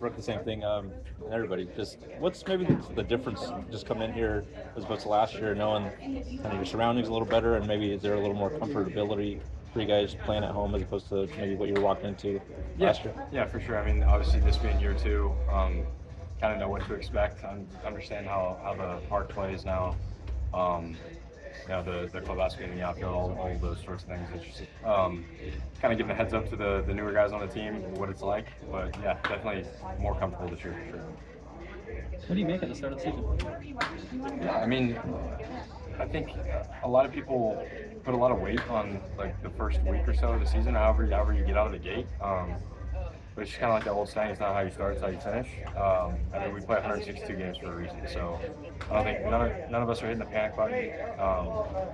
Brooke, the same thing. Everybody, just what's maybe the difference just coming in here as opposed to last year, knowing kind of your surroundings a little better, and maybe is there a little more comfortability for you guys playing at home as opposed to maybe what you were walking into last year? Yeah, for sure. I mean, obviously this being year two, kind of know what to expect. Understand how the park plays now. The clubhouse being in the outfield, all those sorts of things. It's just kind of giving a heads up to the newer guys on the team what it's like. But yeah, definitely more comfortable this year for sure. What do you make at the start of the season? Yeah, I mean, I think a lot of people put a lot of weight on like the first week or so of the season, however you get out of the gate. But it's just kind of like that old saying, it's not how you start, it's how you finish. I mean, we play 162 games for a reason, so I don't think none of us are hitting the panic button.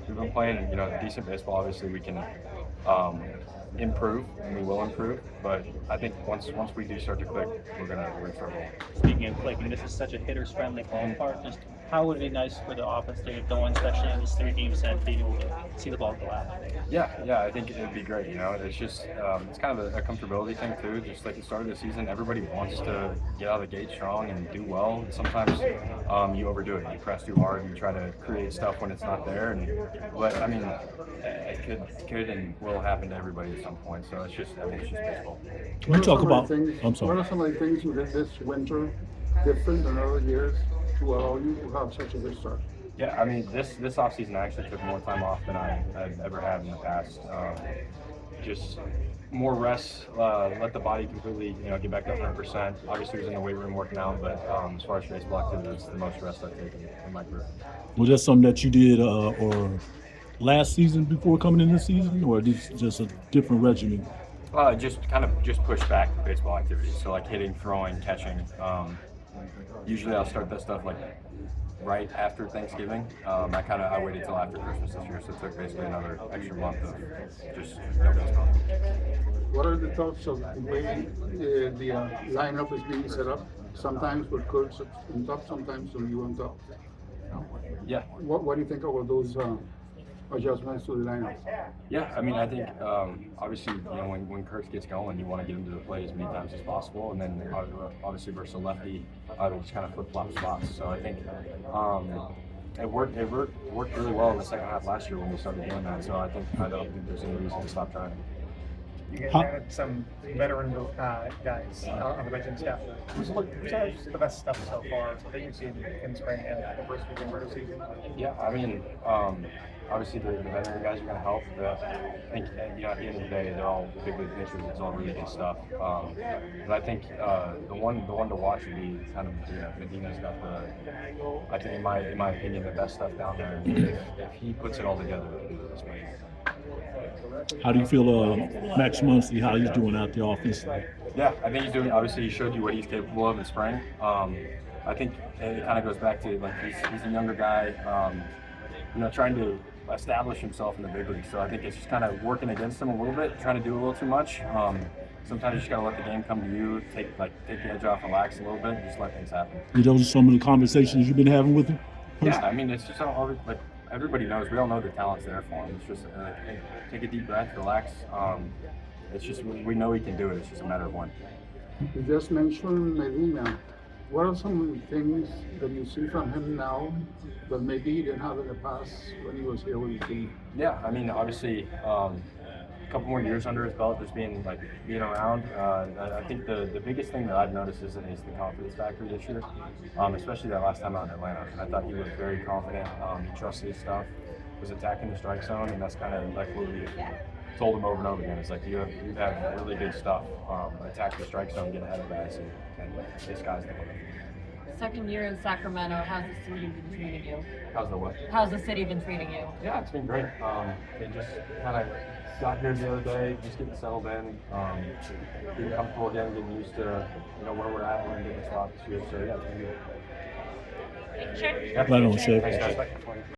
We've been playing, decent baseball. Obviously, we can improve, and we will improve. But I think once we do start to click, we're gonna start rolling. Speaking of clicking, this is such a hitters-friendly ballpark. Just how would it be nice for the offense to get going, especially in this 3-game set, being able to see the ball go out? Yeah, I think it'd be great. It's just it's kind of a comfortability thing too. Just like the start of the season, everybody wants to get out of the gate strong and do well. And sometimes you overdo it. You press too hard. You try to create stuff when it's not there. But I mean, it could and will happen to everybody at some point. So it's just baseball. We talk about. I'm sorry. What are some of the things you did this winter different than other years to allow you to have such a good start? Yeah, I mean, this offseason I actually took more time off than I've ever had in the past. Just more rest, let the body completely, get back to 100%. Obviously, I was in the weight room working out, but as far as baseball activity, it's the most rest I've taken in my career. Was that something that you did or last season before coming in this season, or this just a different regimen? Just push back the baseball activities. So like hitting, throwing, catching. Usually I'll start that stuff like right after Thanksgiving. I waited till after Christmas this year, so it took basically another extra month of just no baseball. What are the thoughts of the way the lineup is being set up? Sometimes with Kurtz on top, sometimes with you on top. Yeah. What do you think of those adjustments to the lineup? Yeah, I mean, I think obviously, when Kurtz gets going, you want to get him to the plate as many times as possible, and then obviously versus a lefty, they just kind of flip-flop spots. So I think it worked really well in the second half last year when we started doing that. So I don't think there's any reason to stop trying. You guys had some veteran guys on the bench staff. Who's the best stuff so far that you've seen in spring and the first week of the season? Yeah, I mean, obviously the veteran guys are going to help. I think at the end of the day, they're all big league pitchers. It's all really good stuff. But I think the one to watch would be kind of Medina's got I think in my opinion, the best stuff down there. If he puts it all together, it's amazing. How do you feel, Max Muncy, how he's doing out there offensively? Yeah, I think he's doing. Obviously, he showed you what he's capable of in spring. I think it kind of goes back to like he's a younger guy, trying to establish himself in the big league. So I think it's just kind of working against him a little bit, trying to do a little too much. Sometimes you just gotta let the game come to you, take the edge off, relax a little bit, and just let things happen. Are those some of the conversations you've been having with him? Yeah, I mean, it's just like everybody knows. We all know the talent's there for him. It's just take a deep breath, relax. It's just we know he can do it. It's just a matter of when. You just mentioned Medina. What are some of the things that you see from him now that maybe he didn't have in the past when he was here with the team? Yeah, I mean, obviously, a couple more years under his belt, just being around. I think the biggest thing that I've noticed is the confidence factor this year, especially that last time out in Atlanta. I thought he was very confident. He trusted his stuff, was attacking the strike zone, and that's kind of like what we told him over and over again. It's like you have really good stuff. Attack the strike zone, get ahead of guys, and this guy's the one. Second year in Sacramento, how's the city been treating you? How's the what? How's the city been treating you? Yeah, it's been great. They just kind of got here the other day, just getting settled in, getting comfortable again, getting used to where we're at and different spots this year. So yeah, it's been good. Sure. Yeah. Right on, Shea. Thanks, guys.